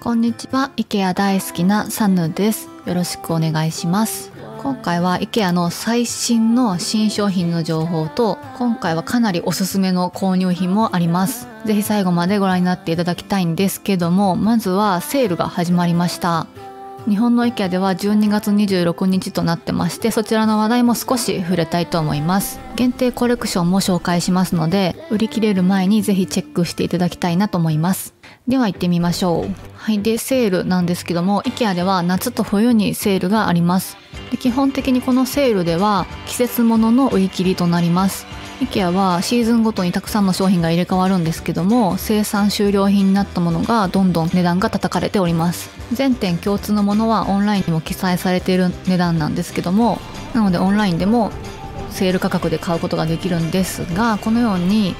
こんにちは。 IKEA 大好きなサヌです。よろしくお願いします。今回は IKEA の最新の新商品の情報と、今回はかなりおすすめの購入品もあります。ぜひ最後までご覧になっていただきたいんですけども、まずはセールが始まりました。日本の IKEA では12月26日となってまして、そちらの話題も少し触れたいと思います。限定コレクションも紹介しますので、売り切れる前にぜひチェックしていただきたいなと思います。では行ってみましょう。はい、でセールなんですけども、 IKEA では夏と冬にセールがあります。で基本的にこのセールでは季節物の売り切りとなります。IKEA はシーズンごとにたくさんの商品が入れ替わるんですけども、生産終了品になったものがどんどん値段が叩かれております。全店共通のものはオンラインにも記載されている値段なんですけども、なのでオンラインでもセール価格で買うことができるんですが、このように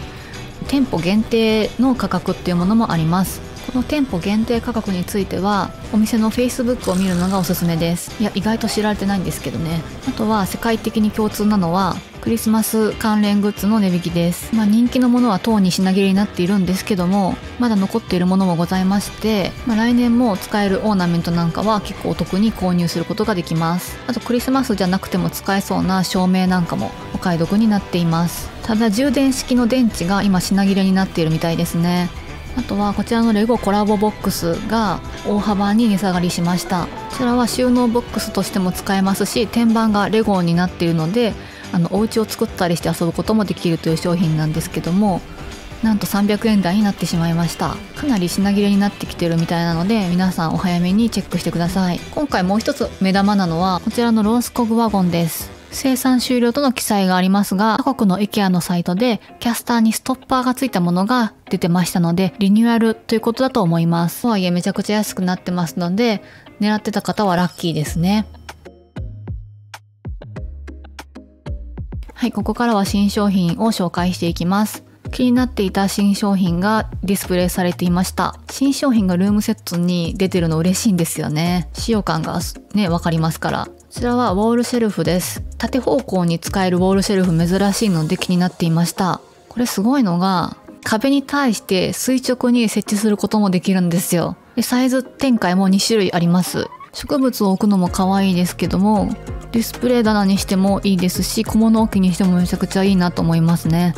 店舗限定の価格っていうものもあります。この店舗限定価格についてはお店の Facebook を見るのがおすすめです。いや、意外と知られてないんですけどね。あとは世界的に共通なのはクリスマス関連グッズの値引きです。人気のものはとうに品切れになっているんですけども、まだ残っているものもございまして、来年も使えるオーナメントなんかは結構お得に購入することができます。あとクリスマスじゃなくても使えそうな照明なんかもお買い得になっています。ただ充電式の電池が今品切れになっているみたいですね。あとはこちらのレゴコラボボックスが大幅に値下がりしました。こちらは収納ボックスとしても使えますし、天板がレゴになっているのでお家を作ったりして遊ぶこともできるという商品なんですけども、なんと300円台になってしまいました。かなり品切れになってきてるみたいなので、皆さんお早めにチェックしてください。今回もう一つ目玉なのはこちらのロースコグワゴンです。生産終了との記載がありますが、他国の IKEA のサイトでキャスターにストッパーがついたものが出てましたので、リニューアルということだと思います。とはいえめちゃくちゃ安くなってますので、狙ってた方はラッキーですね。はい、ここからは新商品を紹介していきます。気になっていた新商品がディスプレイされていました。新商品がルームセットに出てるの嬉しいんですよね。使用感がね、わかりますから。こちらはウォールシェルフです。縦方向に使えるウォールシェルフ珍しいので気になっていました。これすごいのが、壁に対して垂直に設置することもできるんですよ。でサイズ展開も2種類あります。植物を置くのも可愛いですけども、ディスプレイ棚にしてもいいですし、小物置きにしてもめちゃくちゃいいなと思いますね。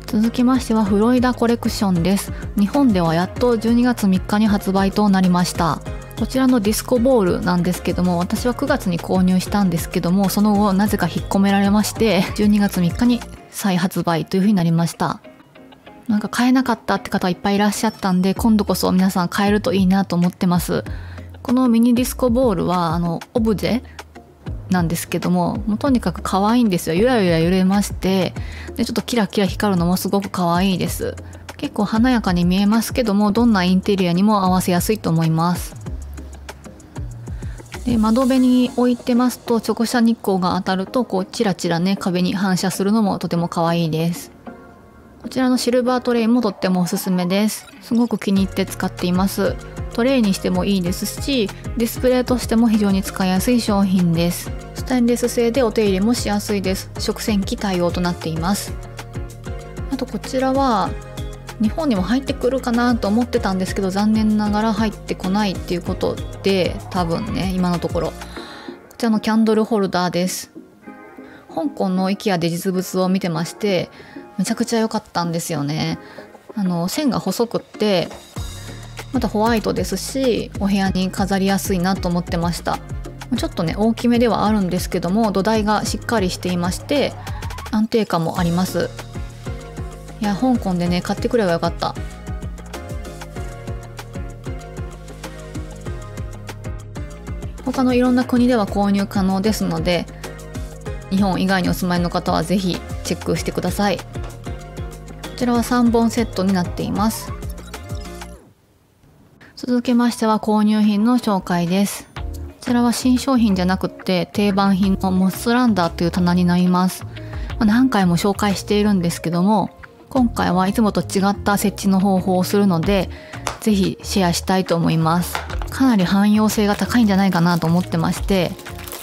続きましてはフロリダコレクションです。日本ではやっと12月3日に発売となりました。こちらのディスコボールなんですけども、私は9月に購入したんですけども、その後なぜか引っ込められまして、12月3日に再発売という風になりました。なんか買えなかったって方いっぱいいらっしゃったんで、今度こそ皆さん買えるといいなと思ってます。このミニディスコボールはオブジェなんですけども、もうとにかく可愛いんですよ。ゆらゆら揺れまして、でちょっとキラキラ光るのもすごく可愛いです。結構華やかに見えますけども、どんなインテリアにも合わせやすいと思います。で窓辺に置いてますと、直射日光が当たるとこうチラチラね、壁に反射するのもとても可愛いです。こちらのシルバートレイもとってもおすすめです。すごく気に入って使っています。トレイにしてもいいですし、ディスプレイとしても非常に使いやすい商品です。ステンレス製でお手入れもしやすいです。食洗機対応となっています。あとこちらは日本にも入ってくるかなと思ってたんですけど、残念ながら入ってこないっていうことで、多分ね、今のところこちらのキャンドルホルダーです。香港の IKEA で実物を見てまして、めちゃくちゃ良かったんですよね。線が細くってまたホワイトですし、お部屋に飾りやすいなと思ってました。ちょっとね大きめではあるんですけども、土台がしっかりしていまして安定感もあります。いや、香港でね買ってくればよかった。他のいろんな国では購入可能ですので、日本以外にお住まいの方はぜひチェックしてください。こちらは3本セットになっています。続きましては購入品の紹介です。こちらは新商品じゃなくて定番品のモスランダーという棚になります。何回も紹介しているんですけども、今回はいつもと違った設置の方法をするので、ぜひシェアしたいと思います。かなり汎用性が高いんじゃないかなと思ってまして、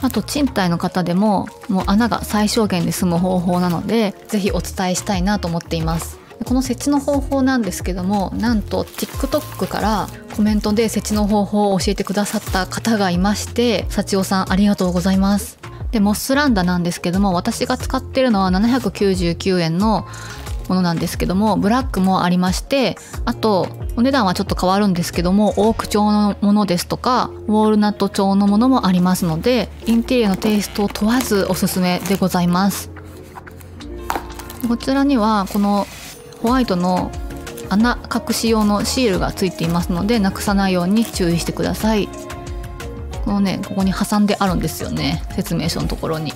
あと賃貸の方でももう穴が最小限で済む方法なので、ぜひお伝えしたいなと思っています。この設置の方法なんですけども、なんと TikTok からコメントで設置の方法を教えてくださった方がいまして、幸代さんありがとうございます。でモスランダなんですけども、私が使ってるのは799円のものなんですけども、ブラックもありまして、あとお値段はちょっと変わるんですけども、オーク調のものですとかウォールナット調のものもありますので、インテリアのテイストを問わずおすすめでございます。こちらにはこのホワイトの穴隠し用のシールがついていますので、なくさないように注意してください。このね、ここに挟んであるんですよね、説明書のところに。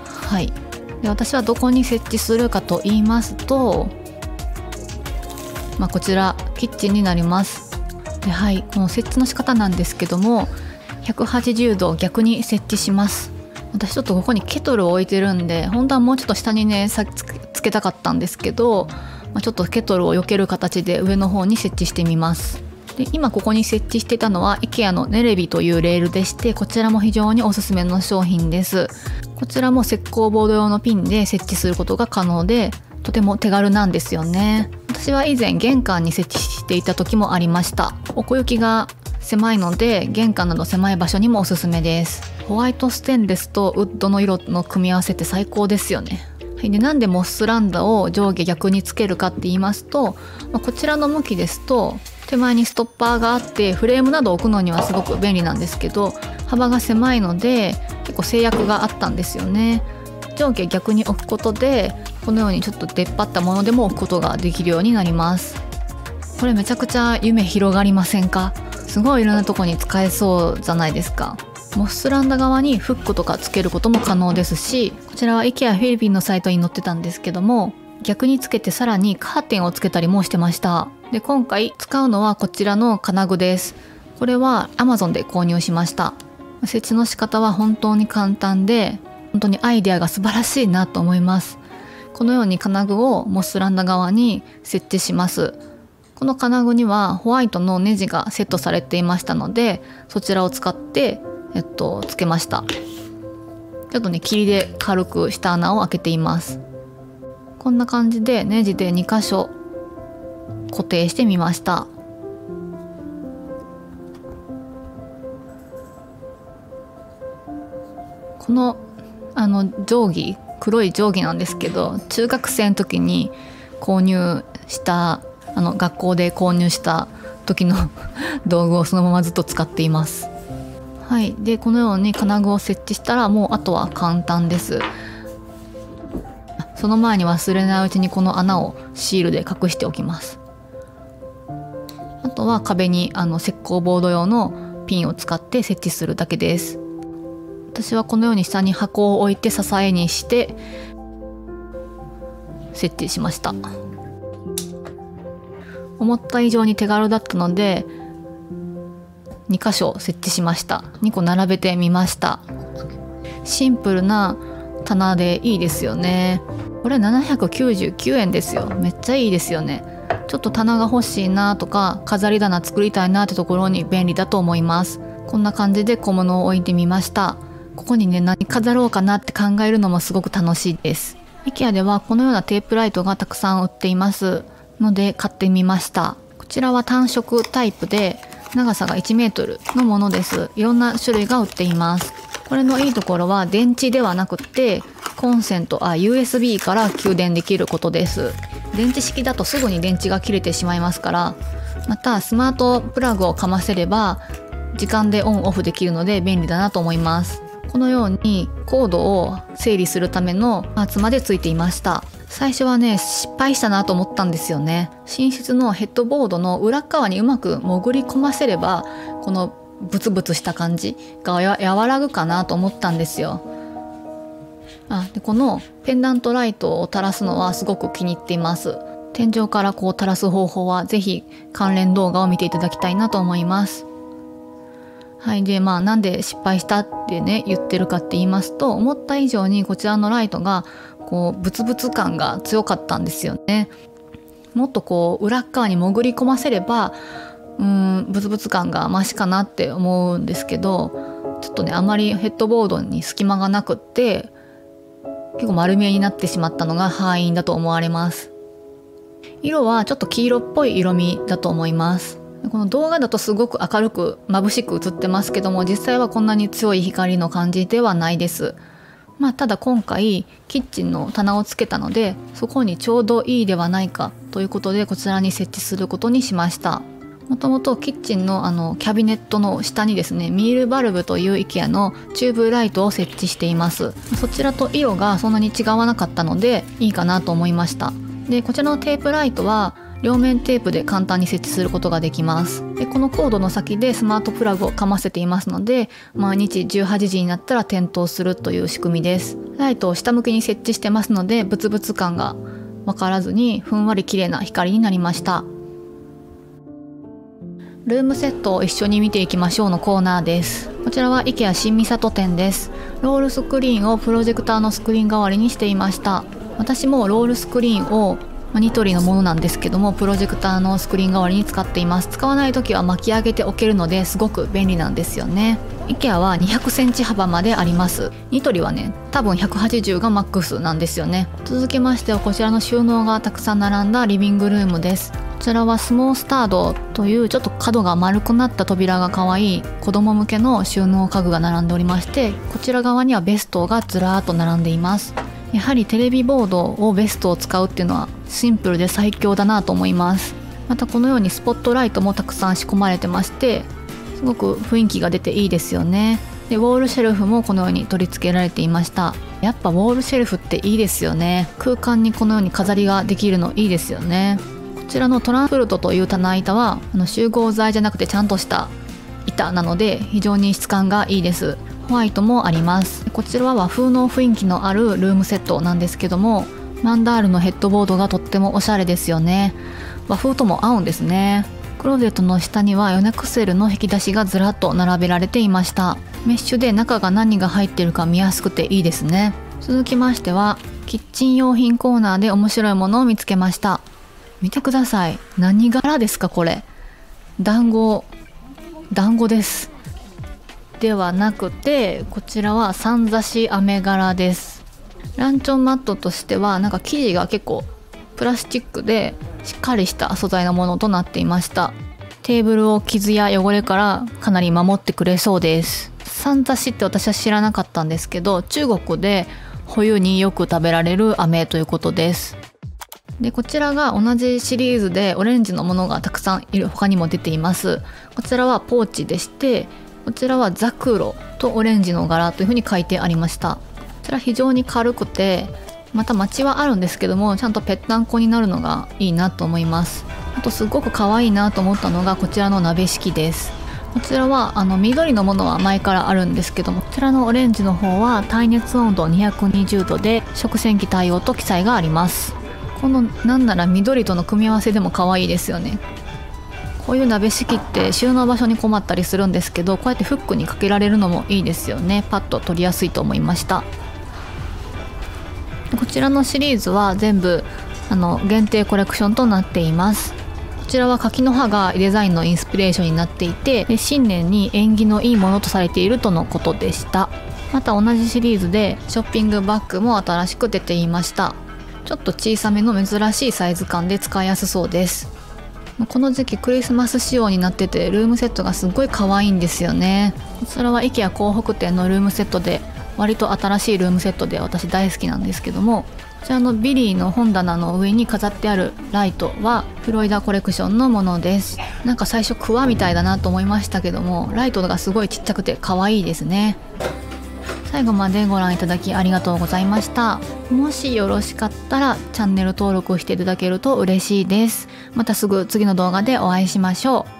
はい。で私はどこに設置するかと言いますと、こちらキッチンになります。ではい、この設置の仕方なんですけども、180度逆に設置します。私ちょっとここにケトルを置いてるんで、本当はもうちょっと下にねつけたかったんですけど、ちょっとケトルを避ける形で上の方に設置してみます。で今ここに設置していたのは IKEA のネレビというレールでして、こちらも非常におすすめの商品です。こちらも石膏ボード用のピンで設置することが可能で、とても手軽なんですよね。私は以前玄関に設置していた時もありました。奥行きが狭いので玄関など狭い場所にもおすすめです。ホワイトステンレスとウッドの色の組み合わせって最高ですよね。はい、でなんでモスランダを上下逆につけるかって言いますと、こちらの向きですと手前にストッパーがあってフレームなど置くのにはすごく便利なんですけど、幅が狭いので結構制約があったんですよね。上下逆に置くことでこのようにちょっと出っ張ったものでも置くことができるようになります。これめちゃくちゃ夢広がりませんか？すごいいろんなとこに使えそうじゃないですか。モスランダ側にフックとかつけることも可能ですし、こちらは IKEA フィリピンのサイトに載ってたんですけども、逆につけてさらにカーテンをつけたりもしてました。で今回使うのはこちらの金具です。これは Amazon で購入しました。設置の仕方は本当に簡単で、本当にアイデアが素晴らしいなと思います。このように金具をモスランダ側に設置します。この金具にはホワイトのネジがセットされていましたので、そちらを使ってつけました。ちょっとね霧で軽く下穴を開けています。こんな感じでネジで2箇所固定してみました。この定規、黒い定規なんですけど、中学生の時に購入した学校で購入した時の道具をそのままずっと使っています。はい、でこのように金具を設置したらもうあとは簡単です。その前に忘れないうちにこの穴をシールで隠しておきます。あとは壁に石膏ボード用のピンを使って設置するだけです。私はこのように下に箱を置いて支えにして設置しました。思った以上に手軽だったので2箇所設置しました。2個並べてみました。シンプルな棚でいいですよね。これ799円ですよ。めっちゃいいですよね。ちょっと棚が欲しいなとか飾り棚作りたいなってところに便利だと思います。こんな感じで小物を置いてみました。ここにね何飾ろうかなって考えるのもすごく楽しいです。 IKEA ではこのようなテープライトがたくさん売っていますので買ってみました。こちらは単色タイプで長さが1メートルのものです。いろんな種類が売っています。これのいいところは電池ではなくてUSB から給電できることです。電池式だとすぐに電池が切れてしまいますから、またスマートプラグをかませれば時間でオンオフできるので便利だなと思います。このようにコードを整理するためのパーツまでついていました。最初はね失敗したなと思ったんですよね。寝室のヘッドボードの裏側にうまく潜り込ませればこのブツブツした感じが和らぐかなと思ったんですよ。でこのペンダントライトを垂らすのはすごく気に入っています。天井からこう垂らす方法はぜひ関連動画を見ていただきたいなと思います。はい、でなんで失敗したってね言ってるかって言いますと、思った以上にこちらのライトがこうブツブツ感が強かったんですよね。もっとこう裏側に潜り込ませればブツブツ感がマシかなって思うんですけど、ちょっとねあまりヘッドボードに隙間がなくって結構丸見えになってしまったのが敗因だと思われます。色はちょっと黄色っぽい色味だと思います。この動画だとすごく明るく眩しく映ってますけども、実際はこんなに強い光の感じではないです。ただ今回キッチンの棚をつけたので、そこにちょうどいいではないかということで、こちらに設置することにしました。もともとキッチンのキャビネットの下にですね、ミールバルブという IKEA のチューブライトを設置しています。そちらと色がそんなに違わなかったのでいいかなと思いました。でこちらのテープライトは両面テープで簡単に設置することができます。でこのコードの先でスマートプラグをかませていますので、毎日18時になったら点灯するという仕組みです。ライトを下向きに設置してますので、ブツブツ感が分からずにふんわり綺麗な光になりました。ルームセットを一緒に見ていきましょうのコーナーです。こちらは IKEA 新三郷店です。ロールスクリーンをプロジェクターのスクリーン代わりにしていました。私もロールスクリーンをニトリのものなんですけども、プロジェクターのスクリーン代わりに使っています。使わない時は巻き上げておけるのですごく便利なんですよね。 IKEA は200センチ幅まであります。ニトリはね、多分180がマックスなんですよね。続きましてはこちらの収納がたくさん並んだリビングルームです。こちらはスモースタードというちょっと角が丸くなった扉が可愛い子供向けの収納家具が並んでおりまして、こちら側にはベストがずらーっと並んでいます。やはりテレビボードをベストを使うっていうのはシンプルで最強だなと思います。またこのようにスポットライトもたくさん仕込まれてまして、すごく雰囲気が出ていいですよね。でウォールシェルフもこのように取り付けられていました。やっぱウォールシェルフっていいですよね。空間にこのように飾りができるのいいですよね。こちらのトランフルトという棚板は集合材じゃなくてちゃんとした板なので非常に質感がいいです。ホワイトもあります。こちらは和風の雰囲気のあるルームセットなんですけども、マンダールのヘッドボードがとってもおしゃれですよね。和風とも合うんですね。クローゼットの下にはヨネクセルの引き出しがずらっと並べられていました。メッシュで中が何が入っているか見やすくていいですね。続きましてはキッチン用品コーナーで面白いものを見つけました。見てください。何柄ですかこれ。団子です。ではなくて、こちらはさんざし飴柄です。ランチョンマットとしてはなんか生地が結構プラスチックでしっかりした素材のものとなっていました。テーブルを傷や汚れからかなり守ってくれそうです。さんざしって私は知らなかったんですけど、中国で冬によく食べられる飴ということです。でこちらが同じシリーズでオレンジのものがたくさんいる他にも出ています。こちらはポーチでして、こちらはザクロとオレンジの柄というふうに書いてありました。こちら非常に軽くて、また待ちはあるんですけども、ちゃんとぺったんこになるのがいいなと思います。あとすごく可愛いなと思ったのがこちらの鍋敷です。こちらは緑のものは前からあるんですけども、こちらのオレンジの方は耐熱温度220度で食洗機対応と記載があります。このなんなら緑との組み合わせでも可愛いですよね。こういう鍋敷って収納場所に困ったりするんですけど、こうやってフックにかけられるのもいいですよね。パッと取りやすいと思いました。こちらのシリーズは全部限定コレクションとなっています。こちらは柿の葉がデザインのインスピレーションになっていて、新年に縁起のいいものとされているとのことでした。また同じシリーズでショッピングバッグも新しく出ていました。ちょっと小さめの珍しいサイズ感で使いやすそうです。この時期クリスマス仕様になってて、ルームセットがすごい可愛いんですよね。こちらは IKEA 港北店のルームセットで、割と新しいルームセットで私大好きなんですけども、こちらのビリーの本棚の上に飾ってあるライトはフロリダコレクションのものです。なんか最初クワみたいだなと思いましたけども、ライトがすごいちっちゃくて可愛いですね。最後までご覧いただきありがとうございました。もしよろしかったらチャンネル登録していただけると嬉しいです。またすぐ次の動画でお会いしましょう。